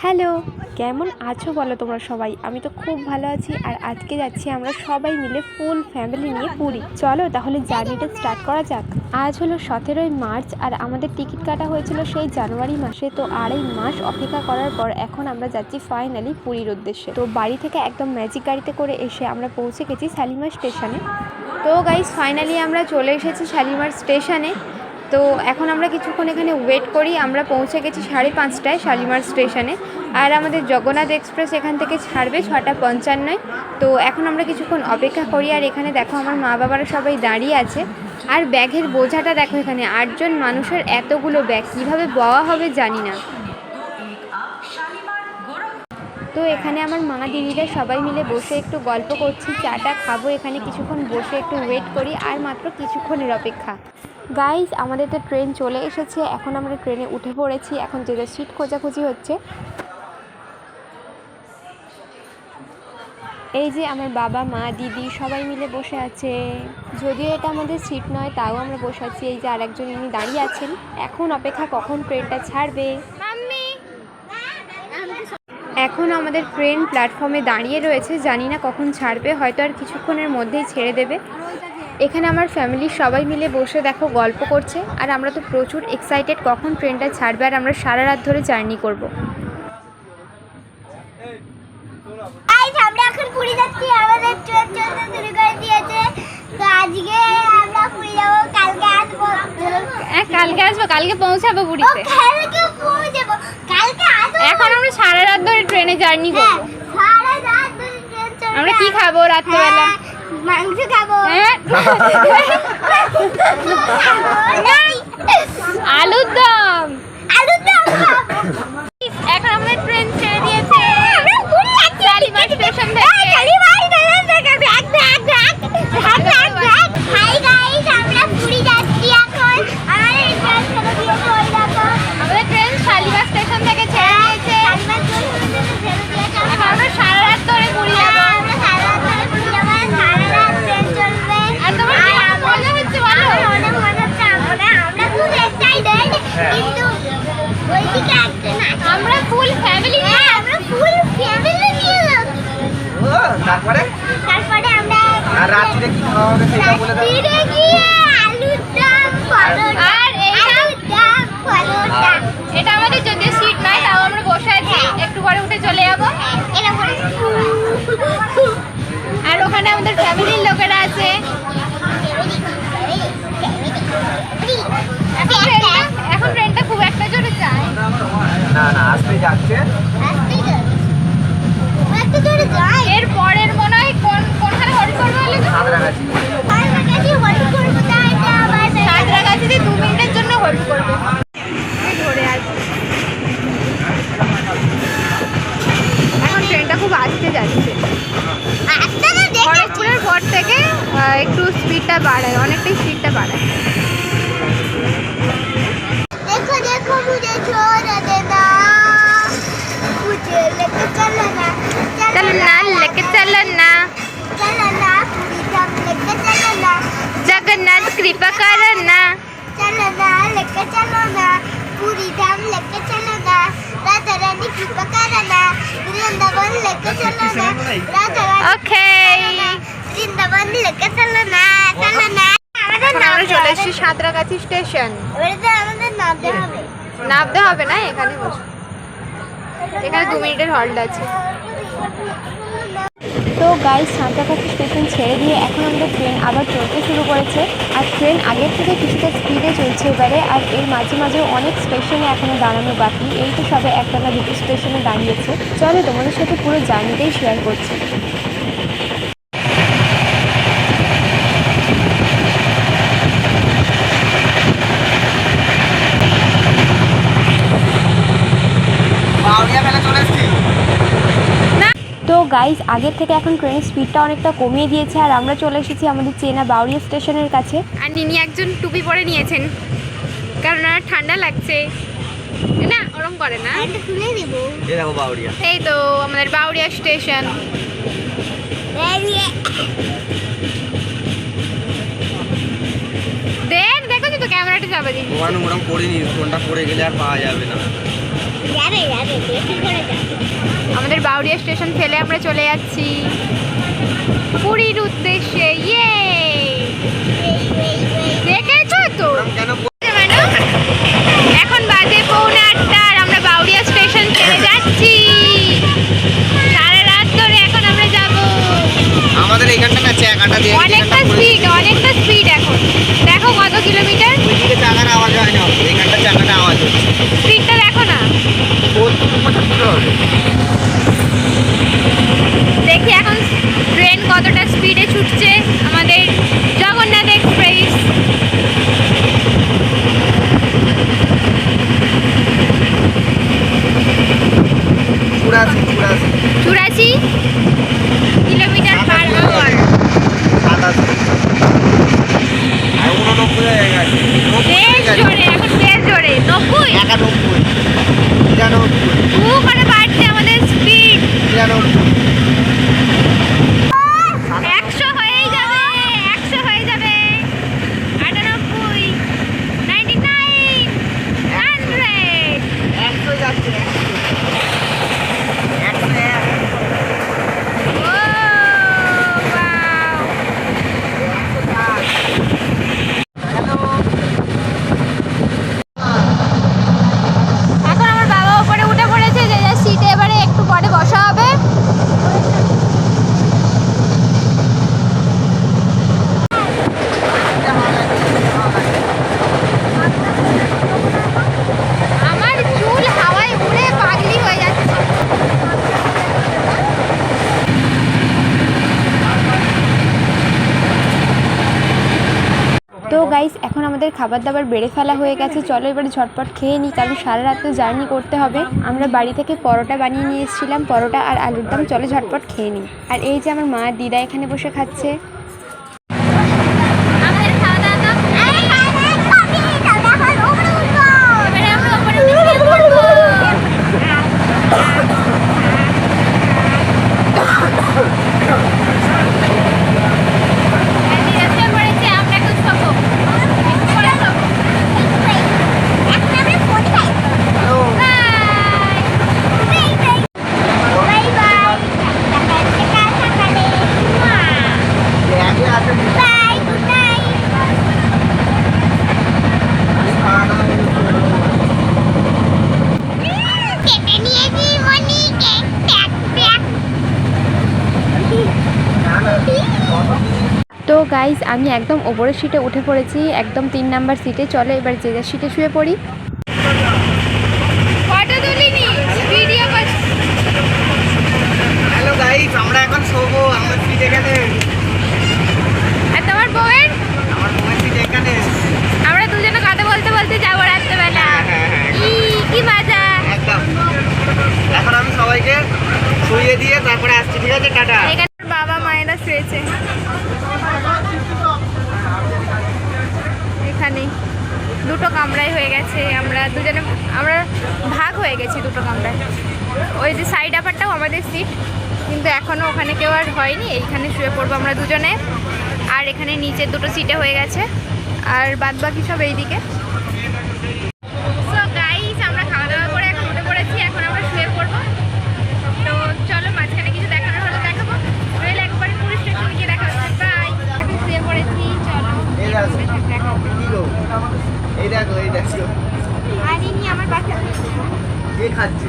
Hello, কেমন আছো বলো তোমরা সবাই? আমি তো খুব ভালো আছি। আর আজকে যাচ্ছি আমরা সবাই মিলে ফুল ফ্যামিলি নিয়ে পুরী। চলো তাহলে জার্নিটা স্টার্ট করা যাক। আজ হলো 17ই মার্চ আর আমাদের টিকিট কাটা হয়েছিল সেই জানুয়ারি মাসে। তো আড়াই মাস অপেক্ষা করার পর এখন আমরা যাচ্ছি ফাইনালি পুরীর উদ্দেশ্যে। তো বাড়ি থেকে একদম ম্যাজিক গাড়িতে করে এসে আমরা পৌঁছে গেছি শালিমার স্টেশনে। তো গাইস ফাইনালি আমরা চলে এসেছি শালিমার স্টেশনে। তো এখন আমরা কিছুক্ষণ এখানে ওয়েট করি। আমরা পৌঁছে গেছি 5:30টায় শালিমার স্টেশনে। আর আমাদের জগন্নাথ এক্সপ্রেস এখান থেকে ছাড়বে 6:55। তো এখন আমরা কিছুক্ষণ অপেক্ষা করি। আর এখানে দেখো আমার মা বাবারা সবাই দাঁড়িয়ে আছে। আর ব্যাগের বোঝাটা দেখো, এখানে 8 জন মানুষের এতগুলো ব্যাগ কীভাবে বওয়া হবে জানি না। তো এখানে আমার মা দিদিরা সবাই মিলে বসে একটু গল্প করছি, চাটা খাবো। এখানে কিছুক্ষণ বসে একটু ওয়েট করি, আর মাত্র কিছুক্ষণের অপেক্ষা। গাইজ আমাদের তো ট্রেন চলে এসেছে। এখন আমরা ট্রেনে উঠে পড়েছি। এখন যে সিট খোঁজাখুঁজি হচ্ছে। এই যে আমার বাবা মা দিদি সবাই মিলে বসে আছে। যদিও এটা আমাদের সিট নয়, তাও আমরা বসে আছি। এই যে আরেকজন ইনি দাঁড়িয়ে আছেন। এখন অপেক্ষা কখন ট্রেনটা ছাড়বে। এখন আমাদের ট্রেন প্ল্যাটফর্মে দাঁড়িয়ে রয়েছে, জানি না কখন ছাড়বে, হয়তো আর কিছুক্ষণের মধ্যেই ছেড়ে দেবে। এখানে আমার ফ্যামিলির সবাই মিলে বসে দেখো গল্প করছে। আর আমরা তো প্রচুর এক্সাইটেড কখন ট্রেনটা ছাড়বে। আর আমরা সারা রাত ধরে জার্নি করব। আমরা এখন পুরী যাচ্ছি, আমাদের ট্রেন চলতে শুরু করে দিয়েছে। তো আজকে আমরা পুরী যাবো, কালকে আসবো। কালকে আসবো, কালকে পৌঁছাবো পুরীতে। কালকে পৌঁছাবো, কালকে আসবো। এখন আমরা সারা রাত ধরে ট্রেনে জার্নি করব। সারা রাত ধরে ট্রেন চলবে। আমরা কি খাবো রাত্রেবেলা? মাংস খাবো। আলুর দম। আলুর দম খাবো। এখন আমাদের ট্রেন ছেড়ে দিয়েছে শালিমার স্টেশন থেকে। হাই গাইস, আমরা পুরী যাচ্ছি এখন। আমাদের ট্রেন ছেড়ে দিয়েছে, ওই দেখো। আমাদের ট্রেন শালিমার স্টেশন থেকে ছেড়ে দিয়েছে। এখন আমরা সারা রাত ধরে পুরী যাবো। আমরা সারা রাত ধরে পুরী যাবো, সারা রাত ট্রেন চলবে। আর তোমার কি মজা হচ্ছে বলো? অনেক মজা হচ্ছে। আমরা খুব এক্সাইটেড, কিন্তু ওইদিকে একজন আছে। আমরা ফুল ফ্যামিলি আমরা ফুল ফ্যামিলি নিয়ে যাচ্ছি। তারপরে আমরা রাত্রিরে কি খাওয়া হবে সেটা বলে দাও। রাত্রিরে গিয়ে আলুর দম, পরোটা। আর এইটা আলুর দম, পরোটা। এটা আমাদের যদিও সিট নয়, তাও আমরা বসে আছি। একটু পরে উঠে চলে যাবো। আর ওখানে আমাদের ফ্যামিলির লোকেরা আছে। এখন ট্রেনটা খুব একটা জোরে যায় না না, আসতে যাচ্ছে। এর পরের মনে হয় কোনখানে হোল্ড করবো বলে তো? সাঁতরাগাছি। সাঁতরাগাছিতে 2 মিনিটের জন্য হোল্ড করবে। ধরে আছে। এখন ট্রেনটা খুব আস্তে যাচ্ছে। খড়গপুরের পর থেকে একটু স্পিডটা বাড়ায়, অনেকটাই স্পিডটা বাড়ায়। देखो देखो मुझे छोड़ देना, मुझे लेके चलो ना, चलो ना लेके चलो ना, चलो ना पूरी धाम लेके चलो ना, जगन्नाथ कृपा करो ना। चलो ना लेके चलो ना, पूरी धाम लेके चलो ना, राधा रानी कृपा करो ना, वृंदावन लेके चलो ना, राधा रानी ओके, वृंदावन लेके चलो ना, चलो ना। আমরা চলে এসেছি সাঁতরাগাছি স্টেশন। এবারে তো আমাদের নামতে হবে। নামতে হবে না, এখানে বসে। এখানে 2 মিনিটের হল্ট আছে। তো গাইস সাঁতরাগাছি স্টেশন ছেড়ে দিয়ে এখন আমাদের ট্রেন আবার চলতে শুরু করেছে। আর ট্রেন আগের থেকে কিছুটা স্পিডে চলছে এবারে। আর এর মাঝে মাঝে অনেক স্টেশনে এখনো দাঁড়ানো বাকি। এই তো সবে একটা না দুটো স্টেশনে দাঁড়িয়েছে। চলো তোমাদের সাথে পুরো জার্নিটাই শেয়ার করছি। তো গাইস আগের থেকে এখন ট্রেনের স্পিডটা অনেকটা কমিয়ে দিয়েছে। আর আমরা চলে এসেছি আমাদের চেনা বাউরিয়া স্টেশনের কাছে। আর নিনি একজন টুপি পরে নিয়েছেন, কারণ আর ঠান্ডা লাগছে না। ওরম করে না, এটা খুলে দেব। এই দেখো বাউরিয়া। এই তো আমাদের বাউরিয়া স্টেশন। দেখো তো ক্যামেরাটা যাবে দিন। ওখানে ওরম করিনি, ফোনটা পড়ে গেলে আর পাওয়া যাবে না। যাবে যাবে, বেশি করে যাবে। বাউরিয়া স্টেশন ফেলে আমরা চলে যাচ্ছি পুরীর উদ্দেশ্যে। ইয়ে দেখেছো তো কেন ম্যাডাম, এখন বাজে 7:45 আর আমরা বাউরিয়া স্টেশন ফেলে যাচ্ছি। সারা রাত ধরে এখন আমরা যাব। আমাদের এইখানটা না চাকাটা দিয়ে অনেকটা স্পিড এখন দেখো কত কিলোমিটার। ওইদিকে চাকার আওয়াজ হয় না, এইখানটা চাকাটা আওয়াজ হচ্ছে। স্পিডটা দেখো না। দেখি এখন ট্রেন কতটা স্পিডে ছুটছে আমাদের জগন্নাথ এক্সপ্রেস। চুরাশি 84 কিলোমিটার পার আওয়ার। 87 আর 89 হয়ে গেছে। বেশ জোরে, এখন বেশ জোরে। 90 91 93 খুব মানে বাড়ছে আমাদের স্পিড। 93 100 হয়েই যাবে, 100 হয়ে যাবে। 98 99 100 100 যাচ্ছে 101 ও ওয়াও। এখন আমার বাবা উপরে উঠে পড়েছে, যে যার সিটে এবারে একটু পরে বসা হবে। আমার চুল হাওয়ায় উড়ে পাগলি হয়ে যাচ্ছে। তো গাইস এখন আমাদের খাবার দাবার বেড়ে ফেলা হয়ে গেছে। চলো এবারে ঝটপট খেয়ে নিই, কারণ সারা রাত তো জার্নি করতে হবে। আমরা বাড়ি থেকে পরোটা বানিয়ে নিয়ে এসেছিলাম, পরোটা আর আলুর দম। চলো ঝটপট খেয়ে নিই। আর এই যে আমার মা আর দিদা এখানে বসে খাচ্ছে। তো গাইস আমি একদম ওপরের সিটে উঠে পড়েছি, একদম 3 নাম্বার সিটে। চলো এবার যে যার সিটে শুয়ে পড়ি। হ্যালো গাইস, আমরা এখন শোবো। আমার সিট এখানে, আর তোমার বউয়ের? আমার বউয়ের সিট এখানে। আমরা দুজনে কথা বলতে বলতে যাবো রাত্রেবেলা। কি মজা। একদম। এখন আমি সবাইকে শুইয়ে দিয়ে তারপরে আসছি, ঠিক আছে? টাটা। এখানে বাবা মায়েরা শুয়েছে এখানে। দুটো কামরায় হয়ে গেছে, আমরা ভাগ হয়ে গেছি দুটো কামরায়। ওই যে সাইড আপারটাও আমাদের সিট, কিন্তু এখনও ওখানে কেউ আর হয়নি। এইখানে শুয়ে পড়বো আমরা দুজনে। আর এখানে নিচের দুটো সিটে হয়ে গেছে, আর বাদ বাকি সব এইদিকে। সো গাইস আমরা খাওয়া দাওয়া করে এখন উঠে পড়েছি, এখন আমরা শুয়ে পড়বো। তো চলো মাঝখানে কিছু দেখানোর হলে দেখাবো, নইলে একবারে পুলিশ স্টেশনে গিয়ে দেখা হচ্ছে। বাই। আমি শুয়ে পড়েছি, চলো এই দেখো, দেখা হবে। কি গো? এই দেখো, এই দেখো। আরিনি আমার বাচ্চা কে খাচ্ছে?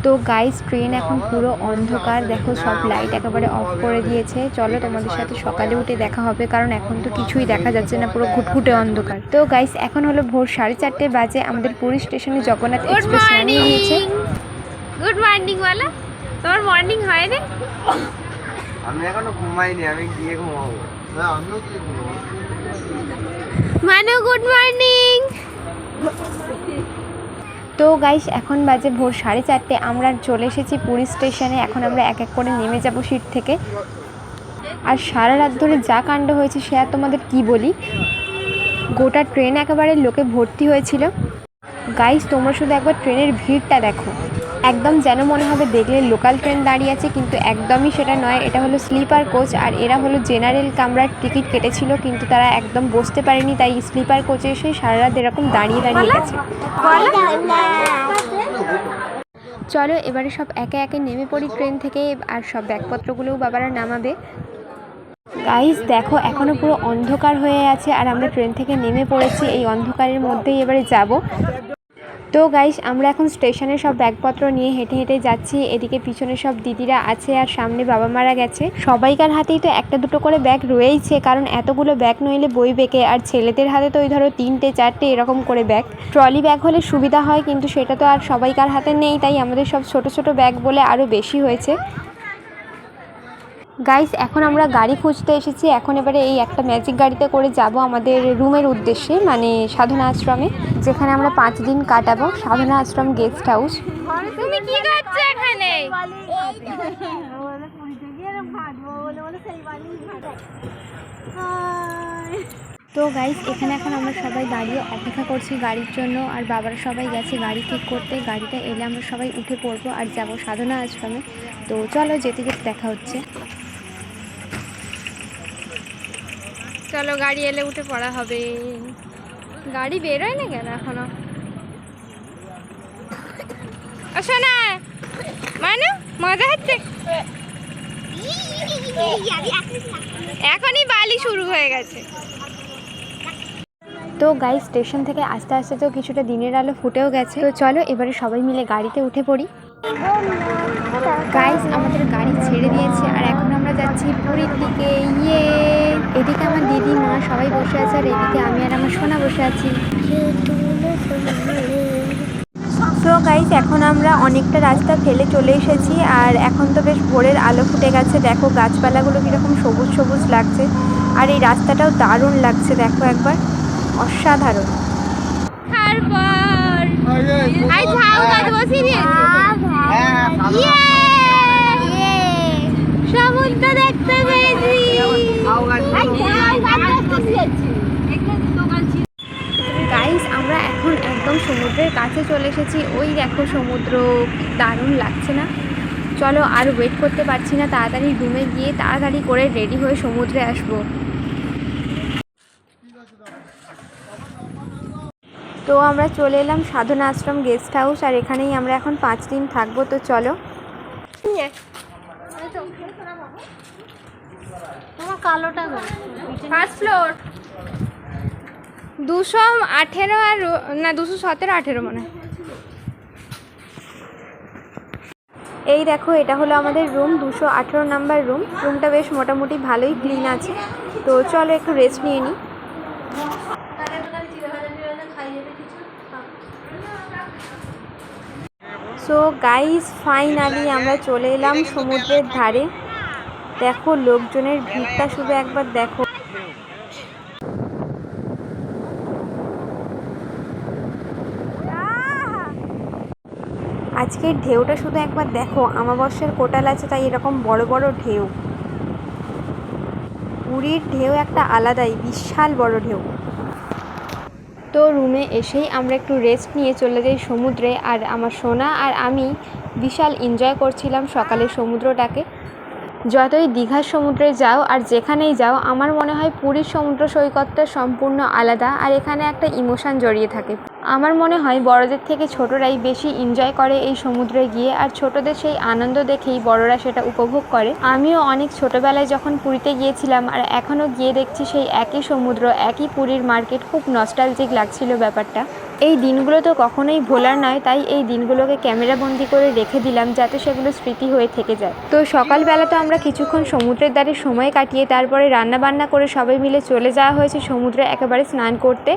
তো গাইস ট্রেন এখন পুরো অন্ধকার, দেখো সব লাইট একেবারে অফ করে দিয়েছে। চলো তোমাদের সাথে সকালে উঠে দেখা হবে, কারণ এখন তো কিছুই দেখা যাচ্ছে না, পুরো ঘুটঘুটে অন্ধকার। তো গাইস এখন হলো ভোর 4:30 বাজে। আমাদের পুরী স্টেশনে জগন্নাথ এক্সপ্রেস নামিয়ে নিয়েছে। গুড মর্নিং বলো। তোমার মর্নিং হয় না? আমি এখনো ঘুমাইনি, আমি গিয়ে ঘুমাবো। না, আমিও গিয়ে ঘুমাবো। মানু গুড মর্নিং। তো গাইস এখন বাজে ভোর 4:30। আমরা চলে এসেছি পুরী স্টেশনে। এখন আমরা এক এক করে নেমে যাব সিট থেকে। আর সারা রাত ধরে যা কাণ্ড হয়েছে সে আর তোমাদের কি বলি। গোটা ট্রেন একেবারে লোকে ভর্তি হয়েছিল। গাইস তোমরা শুধু একবার ট্রেনের ভিড়টা দেখো। একদম যেন মনে হবে দেখলে লোকাল ট্রেন দাঁড়িয়ে আছে, কিন্তু একদমই সেটা নয়। এটা হলো স্লিপার কোচ, আর এরা হলো জেনারেল কামরার টিকিট কেটেছিল, কিন্তু তারা একদম বসতে পারেনি, তাই স্লিপার কোচে এসে সারা রাত এরকম দাঁড়িয়ে দাঁড়িয়ে গেছে। চলো এবারে সব একে একে নেমে পড়ি ট্রেন থেকে, আর সব ব্যাগপত্রগুলোও বাবারা নামাবে। গাইস দেখো এখনো পুরো অন্ধকার হয়ে আছে, আর আমরা ট্রেন থেকে নেমে পড়েছি। এই অন্ধকারের মধ্যেই এবারে যাব। তো গাইস আমরা এখন স্টেশনে সব ব্যাগপত্র নিয়ে হেঁটে হেঁটে যাচ্ছি। এদিকে পিছনে সব দিদিরা আছে, আর সামনে বাবা মারা গেছে। সবাইকার হাতেই তো একটা দুটো করে ব্যাগ রয়েইছে, কারণ এতগুলো ব্যাগ নইলে বই বেঁকে। আর ছেলেদের হাতে তো ওই ধরো 3টে 4টে এরকম করে ব্যাগ। ট্রলি ব্যাগ হলে সুবিধা হয়, কিন্তু সেটা তো আর সবাইকার হাতে নেই, তাই আমাদের সব ছোট ছোট ব্যাগ বলে আরও বেশি হয়েছে। গাইস এখন আমরা গাড়ি খুঁজতে এসেছি। এখন এবারে এই একটা ম্যাজিক গাড়িতে করে যাব আমাদের রুমের উদ্দেশ্যে, মানে সাধনা আশ্রমে, যেখানে আমরা 5 দিন কাটাবো। সাধনা আশ্রম গেস্ট হাউস। তুমি কি করছো এখানে? তো গাইস এখানে এখন আমরা সবাই দাঁড়িয়ে অপেক্ষা করছি গাড়ির জন্য, আর বাবারা সবাই গেছে গাড়ি ঠিক করতে। গাড়িটা এলে আমরা সবাই উঠে পড়বো আর যাব সাধনা আশ্রমে। তো চলো যেতে যেতে দেখা হচ্ছে। চলো গাড়ি এলে উঠে পড়া হবে। গাড়ি বেরোয় না কেন এখনো? শোনা মানু মজা হচ্ছে, এখনই বালি শুরু হয়ে গেছে। তো গাইস স্টেশন থেকে আস্তে আস্তে তো কিছুটা দিনের আলো ফুটেও গেছে। তো চলো এবারে সবাই মিলে গাড়িতে উঠে পড়ি। গাইস আমাদের গাড়ি ছেড়ে দিয়েছে, আর এখন আমরা যাচ্ছি পুরীর দিকে। ইয়ে, এদিকে আমার দিদি মা সবাই বসে আছে, আর এদিকে আমি আর আমার সোনা বসে আছি। তো গাইস এখন আমরা অনেকটা রাস্তা ফেলে চলে এসেছি, আর এখন তো বেশ ভোরের আলো ফুটে গেছে। দেখো গাছপালাগুলো কীরকম সবুজ সবুজ লাগছে, আর এই রাস্তাটাও দারুণ লাগছে। দেখো একবার, অসাধারণ। সমুদ্র দেখতে পেয়েছি। গাইস আমরা এখন একদম সমুদ্রের কাছে চলে এসেছি। ওই দেখো সমুদ্র, দারুণ লাগছে না? চলো আর ওয়েট করতে পারছি না, তাড়াতাড়ি রুমে গিয়ে তাড়াতাড়ি করে রেডি হয়ে সমুদ্রে আসবো। তো আমরা চলে এলাম সাধনা আশ্রম গেস্ট হাউস, আর এখানেই আমরা এখন 5 দিন থাকবো। তো চলো। তোমার কালোটা ফার্স্ট ফ্লোর 218 আর না 217 18 মনে হয়। এই দেখো এটা হলো আমাদের রুম, 218 নাম্বার রুম। রুমটা বেশ মোটামুটি ভালোই ক্লিন আছে। তো চলো একটু রেস্ট নিয়ে নিই। সো গাইস ফাইনালি আমরা চলে এলাম সমুদ্রের ধারে। দেখো লোকজনের ভিড়টা শুধু একবার দেখো। আজকের ঢেউটা শুধু একবার দেখো, অমাবস্যার কোটাল আছে তাই এরকম বড় বড় ঢেউ। পুরীর ঢেউ একটা আলাদাই, বিশাল বড় ঢেউ। তো রুমে এসেই আমরা একটু রেস্ট নিয়ে চলে যাই সমুদ্রে, আর আমার সোনা আর আমি বিশাল এনজয় করছিলাম সকালের সমুদ্রটাকে। যতই দীঘার সমুদ্রে যাও আর যেখানেই যাও, আমার মনে হয় পুরীর সমুদ্র সৈকতটা সম্পূর্ণ আলাদা, আর এখানে একটা ইমোশান জড়িয়ে থাকে। আমার মনে হয় বড়দের থেকে ছোটরাই বেশি এনজয় করে এই সমুদ্রে গিয়ে, আর ছোটদের সেই আনন্দ দেখেই বড়রা সেটা উপভোগ করে। আমিও অনেক ছোটবেলায় যখন পুরীতে গিয়েছিলাম, আর এখনও গিয়ে দেখছি সেই একই সমুদ্র, একই পুরীর মার্কেট, খুব নস্টালজিক লাগছিল ব্যাপারটা। এই দিনগুলো তো কখনোই ভোলার নয়, তাই এই দিনগুলোকে ক্যামেরাবন্দি করে রেখে দিলাম যাতে সেগুলো স্মৃতি হয়ে থেকে যায়। তো সকালবেলা তো আমরা কিছুক্ষণ সমুদ্রের ধারে সময় কাটিয়ে তারপরে রান্নাবান্না করে সবাই মিলে চলে যাওয়া হয়েছে সমুদ্রে একেবারে স্নান করতে।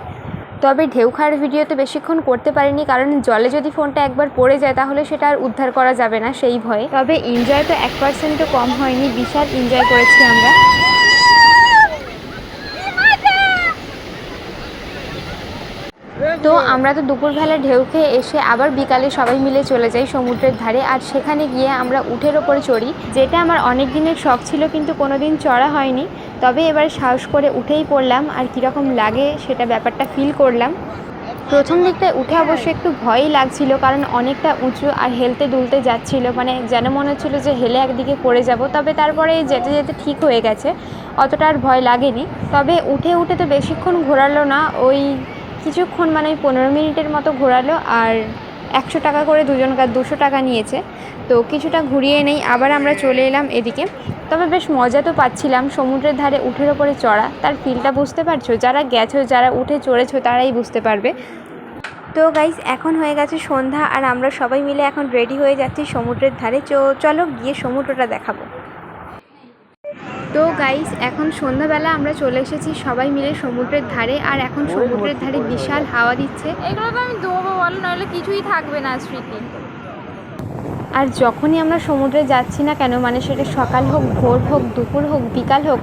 তবে ঢেউ খাওয়ার ভিডিওতে বেশিক্ষণ করতে পারিনি, কারণ জলে যদি ফোনটা একবার পড়ে যায় তাহলে সেটা আর উদ্ধার করা যাবে না সেই ভয়ে। তবে এনজয় তো 1%ও কম হয়নি, বিশাল এনজয় করেছি আমরা। তো আমরা তো দুপুরবেলা ঢেউ খেয়ে এসে আবার বিকালে সবাই মিলে চলে যাই সমুদ্রের ধারে, আর সেখানে গিয়ে আমরা উটের ওপরে চড়ি, যেটা আমার অনেক দিনের শখ ছিল কিন্তু কোনোদিন চড়া হয়নি। তবে এবার সাহস করে উঠেই পড়লাম, আর কীরকম লাগে সেটা ব্যাপারটা ফিল করলাম। প্রথম দিকটায় উঠে অবশ্য একটু ভয়ই লাগছিল, কারণ অনেকটা উঁচু আর হেলতে দুলতে যাচ্ছিল, মানে যেন মনে হচ্ছিলো যে হেলে একদিকে পড়ে যাব। তবে তারপরে যেতে যেতে ঠিক হয়ে গেছে, অতটা আর ভয় লাগেনি। তবে উঠে উঠে তো বেশিক্ষণ ঘোরালো না, ওই কিছুক্ষণ মানে 15 মিনিটের মতো ঘোরালো। আর 100 টাকা করে দুজনকার 200 টাকা নিয়েছে। তো কিছুটা ঘুরিয়ে নেই, আবার আমরা চলে এলাম এদিকে। তবে বেশ মজা তো পাচ্ছিলাম সমুদ্রের ধারে উঠের ওপরে চড়া, তার ফিলটা বুঝতে পারছো? যারা গেছো, যারা উঠে চড়েছো তারাই বুঝতে পারবে। তো গাইজ এখন হয়ে গেছে সন্ধ্যা, আর আমরা সবাই মিলে এখন রেডি হয়ে যাচ্ছি সমুদ্রের ধারে। চলো গিয়ে সমুদ্রটা দেখাবো। তো গাইজ এখন সন্ধ্যাবেলা আমরা চলে এসেছি সবাই মিলে সমুদ্রের ধারে, আর এখন সমুদ্রের ধারে বিশাল হাওয়া দিচ্ছে। এগুলো তো আমি দেবো বলো, নাহলে কিছুই থাকবে না স্মৃতি। আর যখনই আমরা সমুদ্রে যাচ্ছি না কেন, মানে সেটা সকাল হোক, ভোর হোক, দুপুর হোক, বিকাল হোক,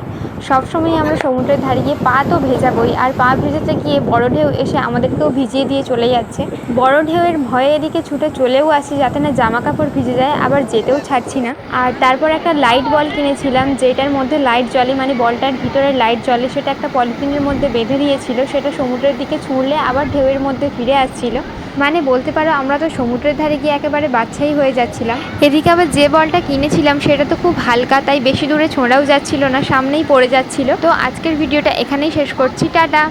সবসময় আমরা সমুদ্রের ধারে গিয়ে পা তো ভেজাবই। আর পা ভেজাতে গিয়ে বড় ঢেউ এসে আমাদেরকেও ভিজিয়ে দিয়ে চলে যাচ্ছে। বড় ঢেউয়ের ভয়ে এদিকে ছুটে চলেও আসি যাতে না জামা কাপড় ভিজে যায়, আবার যেতেও ছাড়ছি না। আর তারপর একটা লাইট বল কিনেছিলাম, যেটার মধ্যে লাইট জ্বলে, মানে বলটার ভিতরে লাইট জ্বলে, সেটা একটা পলিথিনের মধ্যে বেঁধে দিয়েছিল। সেটা সমুদ্রের দিকে ছুঁড়লে আবার ঢেউয়ের মধ্যে ফিরে আসছিল। মানে বলতে পারো আমরা তো সমুদ্রের ধারে গিয়ে একেবারে বাচ্চাই হয়ে যাচ্ছিলাম। এদিকে আবার যে বলটা কিনেছিলাম সেটা তো খুব হালকা, তাই বেশি দূরে ছোঁড়াও যাচ্ছিল না, সামনেই পড়ে যাচ্ছিল। তো আজকের ভিডিওটা এখানেই শেষ করছি, টাটা।